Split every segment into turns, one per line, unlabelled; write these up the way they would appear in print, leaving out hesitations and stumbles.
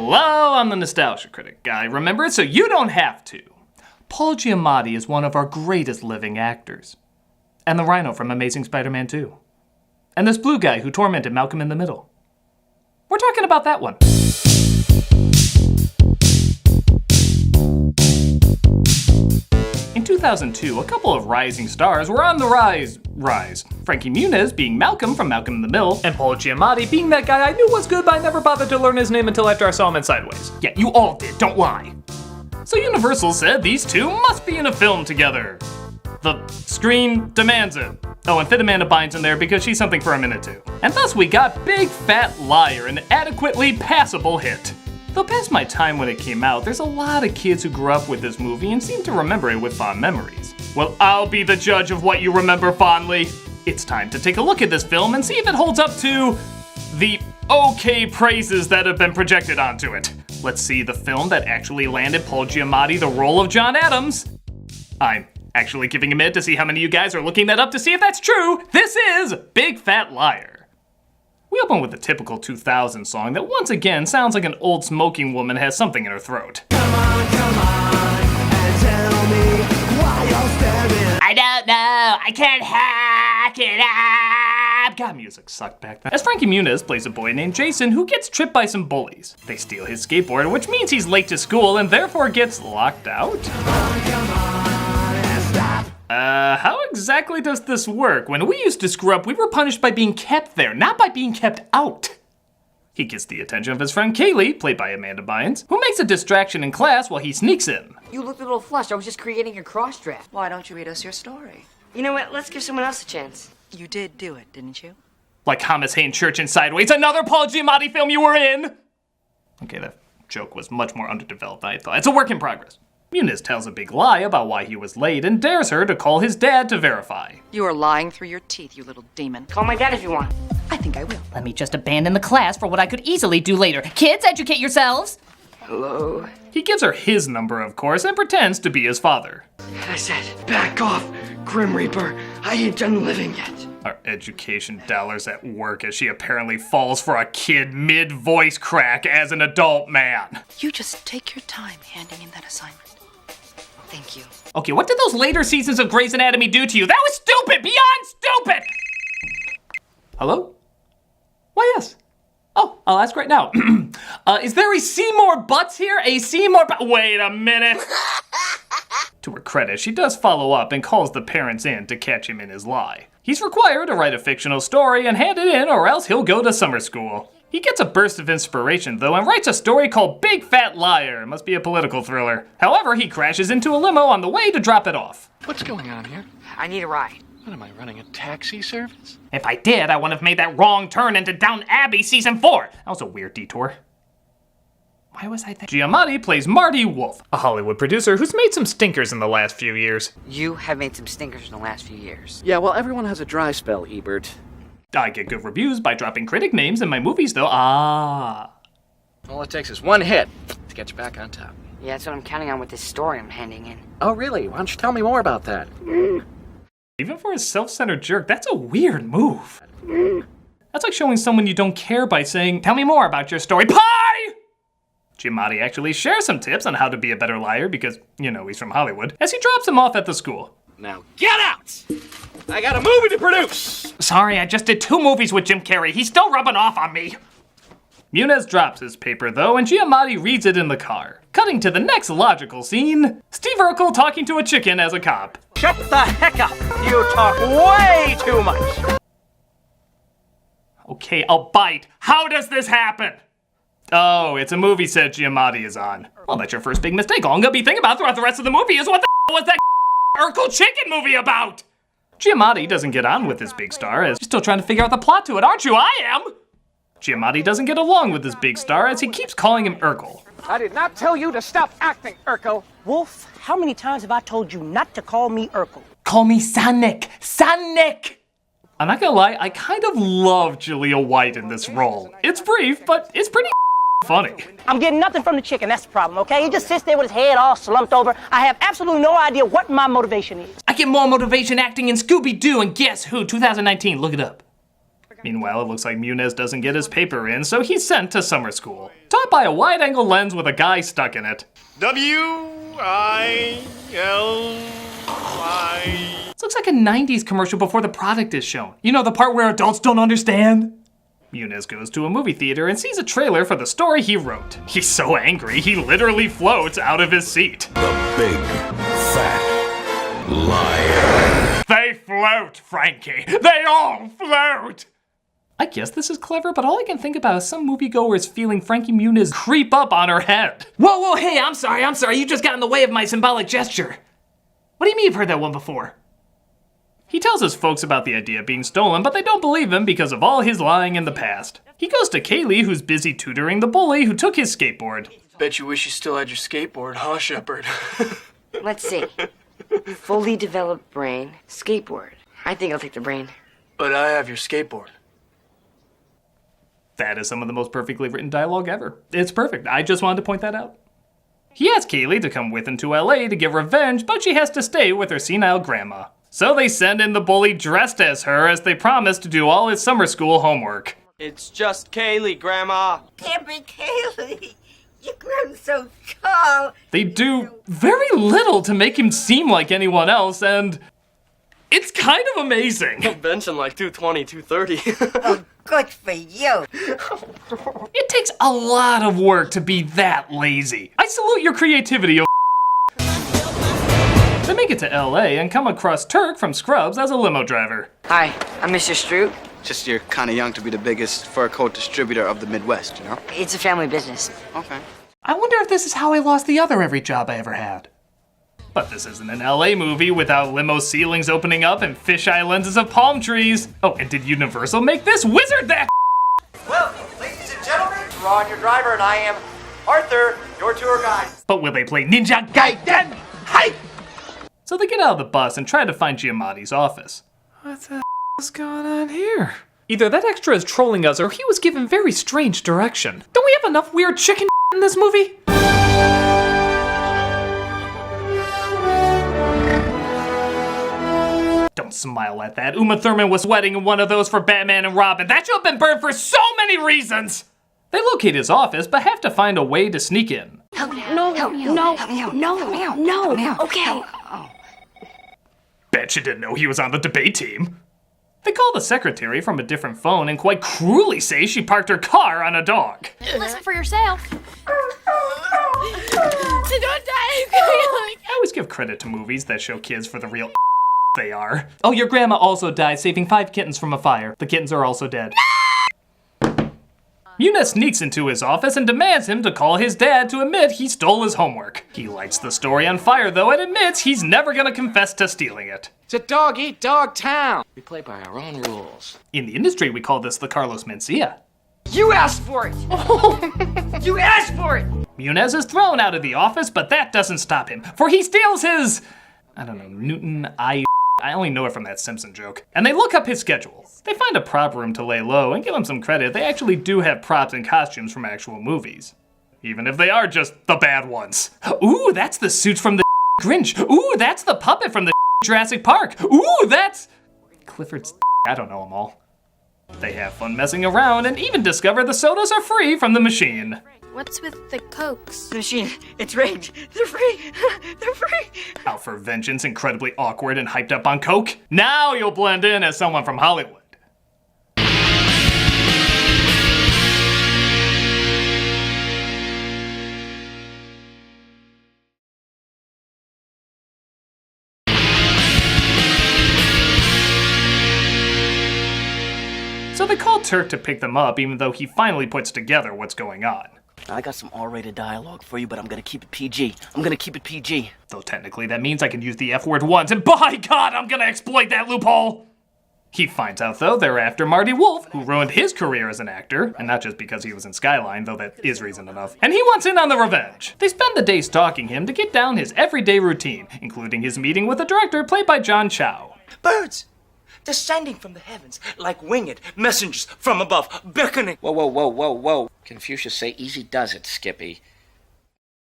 Hello, I'm the Nostalgia Critic guy. Remember it so you don't have to. Paul Giamatti is one of our greatest living actors. And the Rhino from Amazing Spider-Man 2. And this blue guy who tormented Malcolm in the Middle. We're talking about that one. In 2002, a couple of rising stars were on the rise. Frankie Muñiz being Malcolm from Malcolm in the Middle, and Paul Giamatti being that guy I knew was good but I never bothered to learn his name until after I saw him in Sideways. Yeah, you all did, don't lie. So Universal said these two must be in a film together. The screen demands it. Oh, and fit Amanda Bynes in there because she's something for a minute too. And thus we got Big Fat Liar, an adequately passable hit. Though past my time when it came out, there's a lot of kids who grew up with this movie and seem to remember it with fond memories. Well, I'll be the judge of what you remember fondly. It's time to take a look at this film and see if it holds up to the okay praises that have been projected onto it. Let's see the film that actually landed Paul Giamatti the role of John Adams. I'm actually giving a minute to see how many of you guys are looking that up to see if that's true. This is Big Fat Liar. We open with a typical 2000 song that once again sounds like an old smoking woman has something in her throat. Come on, and tell me why you're staring. I don't know, I can't hack it up. God, music sucked back then. As Frankie Muñiz plays a boy named Jason who gets tripped by some bullies. They steal his skateboard, which means he's late to school and therefore gets locked out. Come on and stop. How exactly does this work? When we used to screw up, we were punished by being kept there, not by being kept out. He gets the attention of his friend Kaylee, played by Amanda Bynes, who makes a distraction in class while he sneaks in.
You looked a little flushed. I was just creating a cross draft.
Why don't you read us your story?
You know what? Let's give someone else a chance.
You did do it, didn't you?
Like Thomas Hayne Church in Sideways, another Paul Giamatti film you were in! Okay, that joke was much more underdeveloped than I thought. It's a work in progress. Muñiz tells a big lie about why he was late and dares her to call his dad to verify.
You are lying through your teeth, you little demon.
Call my dad if you want.
I think I will.
Let me just abandon the class for what I could easily do later. Kids, educate yourselves!
Hello?
He gives her his number, of course, and pretends to be his father.
I said, back off, Grim Reaper. I ain't done living yet.
Our education dollars at work as she apparently falls for a kid mid-voice crack as an adult man.
You just take your time handing in that assignment. Thank you.
Okay, what did those later seasons of Grey's Anatomy do to you? That was stupid! Beyond stupid! Hello? Why, yes. Oh, I'll ask right now. Is there a Seymour Butts here? A Seymour Wait a minute. To her credit, she does follow up and calls the parents in to catch him in his lie. He's required to write a fictional story and hand it in or else he'll go to summer school. He gets a burst of inspiration, though, and writes a story called Big Fat Liar. It must be a political thriller. However, he crashes into a limo on the way to drop it off.
What's going on here?
I need a ride.
What, am I running a taxi service?
If I did, I wouldn't have made that wrong turn into Downton Abbey Season 4. That was a weird detour. Why was I there? Giamatti plays Marty Wolf, a Hollywood producer who's made some stinkers in the last few years.
You have made some stinkers in the last few years.
Yeah, well, everyone has a dry spell, Ebert.
I get good reviews by dropping critic names in my movies, though. All
it takes is one hit to get you back on top.
Yeah, that's what I'm counting on with this story I'm handing in.
Oh, really? Why don't you tell me more about that?
Even for a self-centered jerk, that's a weird move. That's like showing someone you don't care by saying, tell me more about your story. Pie! Giamatti actually shares some tips on how to be a better liar because, you know, he's from Hollywood, as he drops him off at the school.
Now get out! I got a movie to produce!
Sorry, I just did 2 movies with Jim Carrey. He's still rubbing off on me. Muñiz drops his paper, though, and Giamatti reads it in the car. Cutting to the next logical scene, Steve Urkel talking to a chicken as a cop.
Shut the heck up! You talk way too much!
Okay, I'll bite. How does this happen? Oh, it's a movie set Giamatti is on. Well, that's your first big mistake. All I'm gonna be thinking about throughout the rest of the movie is what the was that Urkel chicken movie about? Giamatti doesn't get on with his big star as you're still trying to figure out the plot to it, aren't you? I am! Giamatti doesn't get along with his big star as he keeps calling him Urkel.
I did not tell you to stop acting, Urkel. Wolf, how many times have I told you not to call me Urkel?
Call me Sonic! Sonic! I'm not gonna lie, I kind of love Jaleel White in this role. It's brief, but it's pretty funny.
I'm getting nothing from the chicken, that's the problem, okay? He just sits there with his head all slumped over. I have absolutely no idea what my motivation is.
I get more motivation acting in Scooby-Doo, and guess who? 2019, look it up. Meanwhile, it looks like Muñiz doesn't get his paper in, so he's sent to summer school. Taught by a wide-angle lens with a guy stuck in it.
W-I-L-Y.
This looks like a 90s commercial before the product is shown. You know, the part where adults don't understand? Muñiz goes to a movie theater and sees a trailer for the story he wrote. He's so angry, he literally floats out of his seat.
The big, fat liar.
They float, Frankie. They all float! I guess this is clever, but all I can think about is some moviegoers feeling Frankie Muñiz creep up on her head. Whoa, hey, I'm sorry, you just got in the way of my symbolic gesture. What do you mean you've heard that one before? He tells his folks about the idea being stolen, but they don't believe him because of all his lying in the past. He goes to Kaylee, who's busy tutoring the bully who took his skateboard.
Bet you wish you still had your skateboard, huh, Shepard?
Let's see. Fully developed brain, skateboard. I think I'll take the brain.
But I have your skateboard.
That is some of the most perfectly written dialogue ever. It's perfect. I just wanted to point that out. He asks Kaylee to come with him to LA to get revenge, but she has to stay with her senile grandma. So they send in the bully dressed as her as they promise to do all his summer school homework.
It's just Kaylee, Grandma.
Can't be Kaylee. You've grown so tall.
They do very little to make him seem like anyone else, and it's kind of amazing.
Benching like 220, 230.
Oh, good for you.
It takes a lot of work to be that lazy. I salute your creativity, They make it to LA and come across Turk from Scrubs as a limo driver.
Hi, I'm Mr. Stroop.
Just you're kind of young to be the biggest fur coat distributor of the Midwest, you know?
It's a family business.
Okay.
I wonder if this is how I lost the other every job I ever had. But this isn't an LA movie without limo ceilings opening up and fisheye lenses of palm trees. Oh, and did Universal make this wizard that?
Well, ladies and gentlemen, Ron, your driver, and I am Arthur, your tour guide.
But will they play Ninja Gaiden? Hi! So they get out of the bus and try to find Giamatti's office. What the is going on here? Either that extra is trolling us or he was given very strange direction. Don't we have enough weird chicken in this movie? Don't smile at that. Uma Thurman was sweating in one of those for Batman and Robin. That should have been burned for so many reasons! They locate his office, but have to find a way to sneak in.
No. Okay.
Bet you didn't know he was on the debate team. They call the secretary from a different phone and quite cruelly say she parked her car on a dog.
Listen for yourself.
I always give credit to movies that show kids for the real they are. Oh, your grandma also died saving 5 kittens from a fire. The kittens are also dead. Muñiz sneaks into his office and demands him to call his dad to admit he stole his homework. He lights the story on fire though and admits he's never gonna confess to stealing it.
It's a dog-eat-dog town. We play by our own rules.
In the industry, we call this the Carlos Mencia.
You asked for it. You asked for it.
Muñiz is thrown out of the office, but that doesn't stop him, for he steals his, Newton I only know it from that Simpson joke. And they look up his schedule. They find a prop room to lay low and give him some credit. They actually do have props and costumes from actual movies. Even if they are just the bad ones. Ooh, that's the suits from the Grinch. Ooh, that's the puppet from the Jurassic Park. Ooh, that's Clifford's I don't know them all. They have fun messing around and even discover the sodas are free from the machine.
What's with the Cokes?
The machine, it's rigged. They're free. They're free.
Out for vengeance, incredibly awkward and hyped up on coke. Now you'll blend in as someone from Hollywood. So they call Turk to pick them up, even though he finally puts together what's going on.
I got some R-rated dialogue for you, but I'm gonna keep it PG.
Though technically that means I can use the F word once, and by God, I'm gonna exploit that loophole! He finds out, though, they're after Marty Wolf, who ruined his career as an actor, and not just because he was in Skyline, though that is reason enough. And he wants in on the revenge. They spend the day stalking him to get down his everyday routine, including his meeting with the director played by John Chow.
Birds! Descending from the heavens like winged messengers from above, beckoning.
Whoa. Confucius say easy does it, Skippy.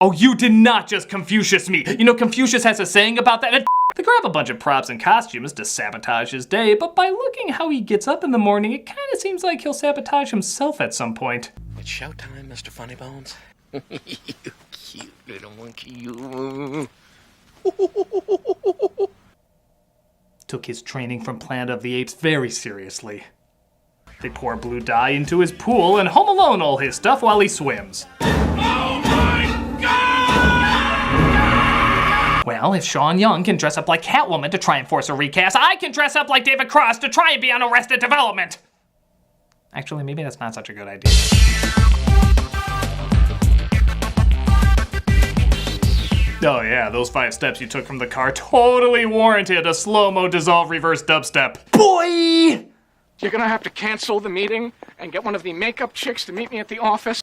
Oh, you did not just Confucius me. You know, Confucius has a saying about that, and They grab a bunch of props and costumes to sabotage his day, but by looking how he gets up in the morning, it kinda seems like he'll sabotage himself at some point.
It's showtime, Mr. Funnybones. You cute little monkey, you.
Took his training from Planet of the Apes very seriously. They pour blue dye into his pool and Home Alone all his stuff while he swims. Well, if Sean Young can dress up like Catwoman to try and force a recast, I can dress up like David Cross to try and be on Arrested Development! Actually, maybe that's not such a good idea. Oh yeah, those 5 steps you took from the car totally warranted a slow-mo dissolve reverse dubstep. Boy!
You're gonna have to cancel the meeting and get one of the makeup chicks to meet me at the office.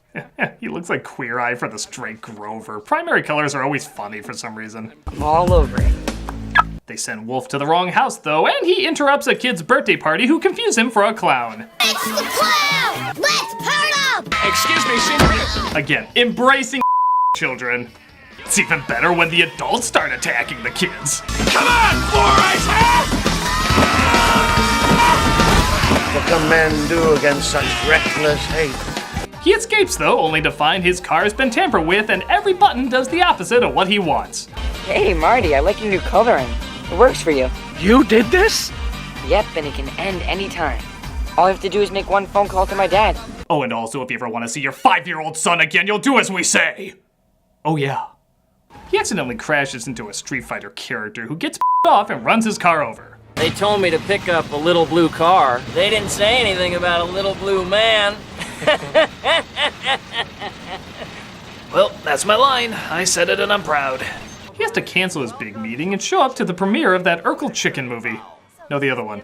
He looks like Queer Eye for the straight Grover. Primary colors are always funny for some reason.
I'm all over it.
They send Wolf to the wrong house though, and he interrupts a kid's birthday party who confuse him for a clown.
It's the clown! Let's part up!
Excuse me, senorita.
Again, embracing children. It's even better when the adults start attacking the kids.
Come on, Four Eyes Hat!
What can men do against such reckless hate?
He escapes though, only to find his car has been tampered with and every button does the opposite of what he wants.
Hey, Marty, I like your new coloring. It works for you.
You did this?
Yep, and it can end anytime. All I have to do is make one phone call to my dad.
Oh, and also if you ever want to see your 5-year-old son again, you'll do as we say. Oh yeah. He accidentally crashes into a Street Fighter character who gets off and runs his car over.
They told me to pick up a little blue car. They didn't say anything about a little blue man.
Well, that's my line. I said it and I'm proud. He has to cancel his big meeting and show up to the premiere of that Urkel Chicken movie. No, the other one.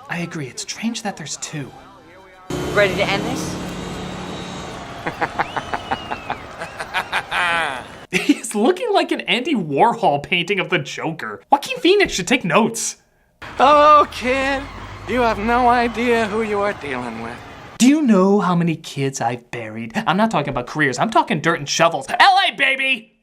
I agree, it's strange that there's 2.
Ready to end this?
He's looking like an Andy Warhol painting of the Joker. Joaquin Phoenix should take notes.
Oh, kid, you have no idea who you are dealing with.
Do you know how many kids I've buried? I'm not talking about careers, I'm talking dirt and shovels. LA, baby!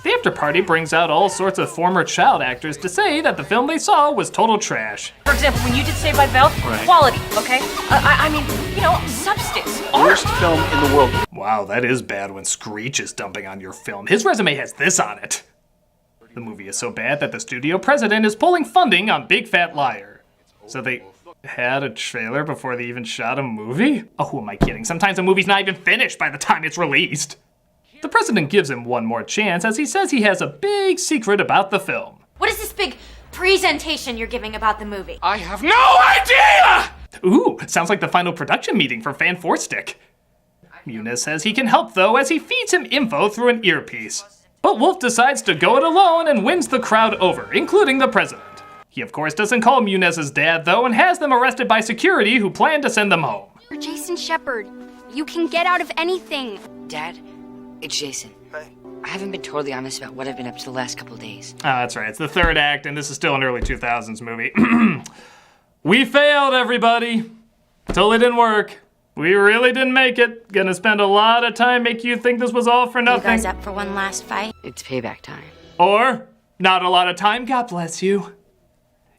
The after party brings out all sorts of former child actors to say that the film they saw was total trash.
For example, when you did Saved by the Bell, quality, okay? I mean, you know, substance.
Worst film in the world.
Wow, that is bad when Screech is dumping on your film. His resume has this on it. The movie is so bad that the studio president is pulling funding on Big Fat Liar. So they had a trailer before they even shot a movie? Oh, who am I kidding? Sometimes a movie's not even finished by the time it's released. The president gives him one more chance as he says he has a big secret about the film.
What is this big presentation you're giving about the movie?
I have no idea!
Ooh, sounds like the final production meeting for Fan 4 Stick. Muñiz says he can help though as he feeds him info through an earpiece. But Wolf decides to go it alone and wins the crowd over, including the president. He of course doesn't call Muñiz's dad though and has them arrested by security who plan to send them home.
You're Jason Shepard. You can get out of anything.
Dad, it's Jason. I haven't been totally honest about what I've been up to the last couple of days.
Oh, that's right. It's the 3rd act, and this is still an early 2000s movie. We failed, everybody. Totally didn't work. We really didn't make it. Gonna spend a lot of time making you think this was all for nothing.
You guys up for one last fight?
It's payback time.
Or, not a lot of time, God bless you.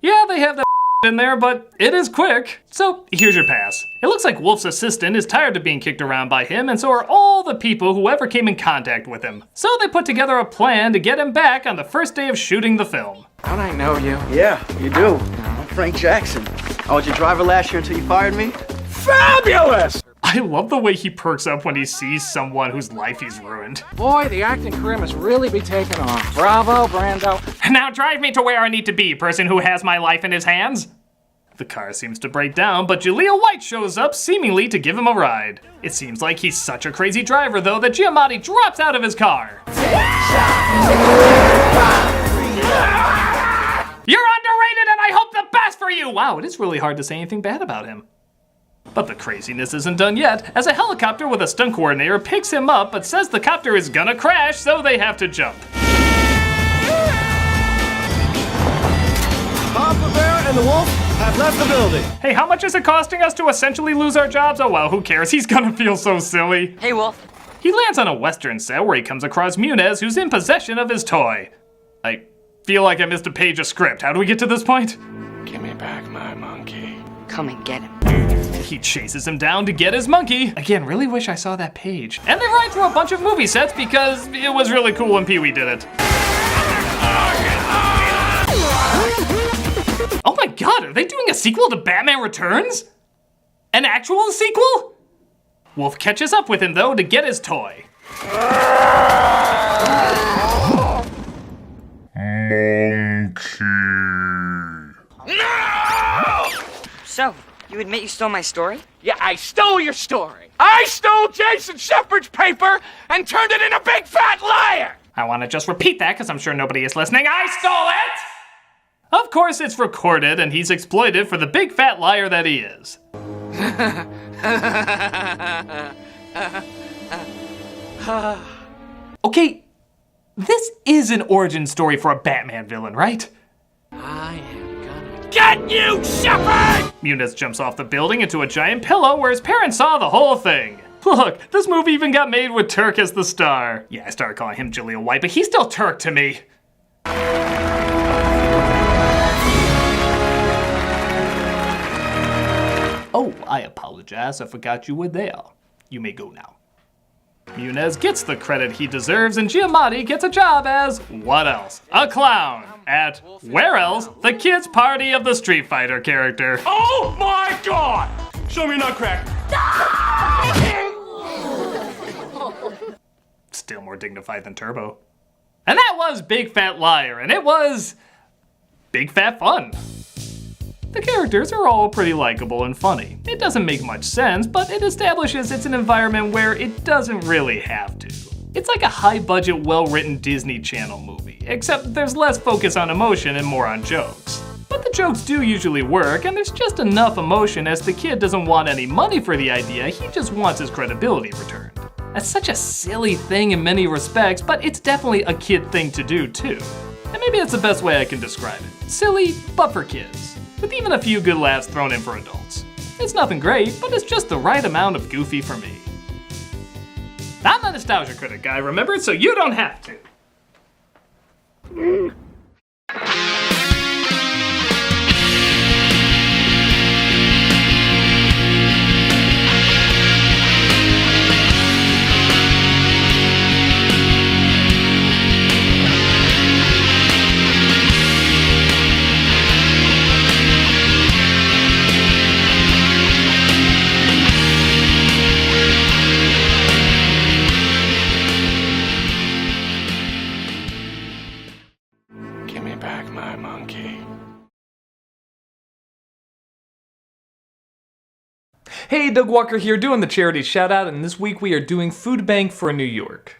Yeah, they have that in there, but it is quick. So, here's your pass. It looks like Wolf's assistant is tired of being kicked around by him, and so are all the people who ever came in contact with him. So they put together a plan to get him back on the first day of shooting the film.
Don't I know you?
Yeah, you do. I'm Frank Jackson. I was your driver last year until you fired me.
Fabulous!
I love the way he perks up when he sees someone whose life he's ruined.
Boy, the acting career must really be taking off. Bravo, Brando.
Now drive me to where I need to be, person who has my life in his hands. The car seems to break down, but Jaleel White shows up, seemingly to give him a ride. It seems like he's such a crazy driver, though, that Giamatti drops out of his car. You're underrated, and I hope the best for you! Wow, it is really hard to say anything bad about him. But the craziness isn't done yet, as a helicopter with a stunt coordinator picks him up, but says the copter is gonna crash, so they have to jump.
Papa Bear and the Wolf have left the building.
Hey, how much is it costing us to essentially lose our jobs? Oh well, who cares? He's gonna feel so silly.
Hey, Wolf.
He lands on a western set where he comes across Muñiz, who's in possession of his toy. feel like I missed a page of script. How do we get to this point?
Give me back my monkey.
Come and get him.
He chases him down to get his monkey. Again, really wish I saw that page. And they ride through a bunch of movie sets because it was really cool when Pee-wee did it. Oh my god, are they doing a sequel to Batman Returns? An actual sequel? Wolf catches up with him though to get his toy.
Monkey.
No!
So, you admit you stole my story?
Yeah, I stole your story. I stole Jason Shepard's paper and turned it into a big fat liar!
I want to just repeat that because I'm sure nobody is listening. I stole it! Of course it's recorded and he's exploited for the big fat liar that he is. Okay, this is an origin story for a Batman villain, right?
I am gonna get you, Shepard!
Muñiz jumps off the building into a giant pillow where his parents saw the whole thing. Look, this movie even got made with Turk as the star. Yeah, I started calling him Jaleel White, but he's still Turk to me. Oh, I apologize. I forgot you were there. You may go now. Muñiz gets the credit he deserves, and Giamatti gets a job as, what else? A clown at, where else? The kids' party of the Street Fighter character.
Oh my god! Show me your nutcracker.
Still more dignified than Turbo. And that was Big Fat Liar, and it was big fat fun. The characters are all pretty likable and funny. It doesn't make much sense, but it establishes it's an environment where it doesn't really have to. It's like a high-budget, well-written Disney Channel movie, except there's less focus on emotion and more on jokes. But the jokes do usually work, and there's just enough emotion as the kid doesn't want any money for the idea, he just wants his credibility returned. That's such a silly thing in many respects, but it's definitely a kid thing to do too. And maybe that's the best way I can describe it. Silly, but for kids. With even a few good laughs thrown in for adults. It's nothing great, but it's just the right amount of goofy for me. I'm the Nostalgia Critic guy, remember? So you don't have to. Hey, Doug Walker here doing the charity shout out, and this week we are doing Food Bank for New York.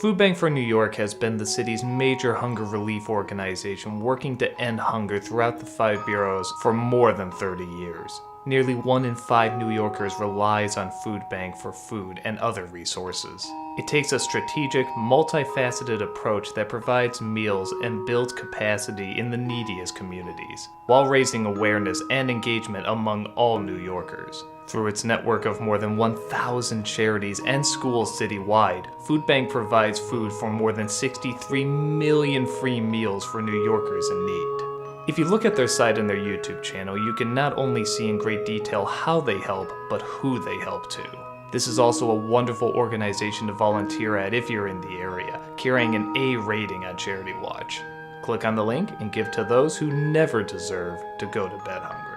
Food Bank for New York has been the city's major hunger relief organization working to end hunger throughout the 5 boroughs for more than 30 years. Nearly 1 in 5 New Yorkers relies on Food Bank for food and other resources. It takes a strategic, multifaceted approach that provides meals and builds capacity in the neediest communities, while raising awareness and engagement among all New Yorkers. Through its network of more than 1,000 charities and schools citywide, Food Bank provides food for more than 63 million free meals for New Yorkers in need. If you look at their site and their YouTube channel, you can not only see in great detail how they help, but who they help too. This is also a wonderful organization to volunteer at if you're in the area, carrying an A rating on Charity Watch. Click on the link and give to those who never deserve to go to bed hungry.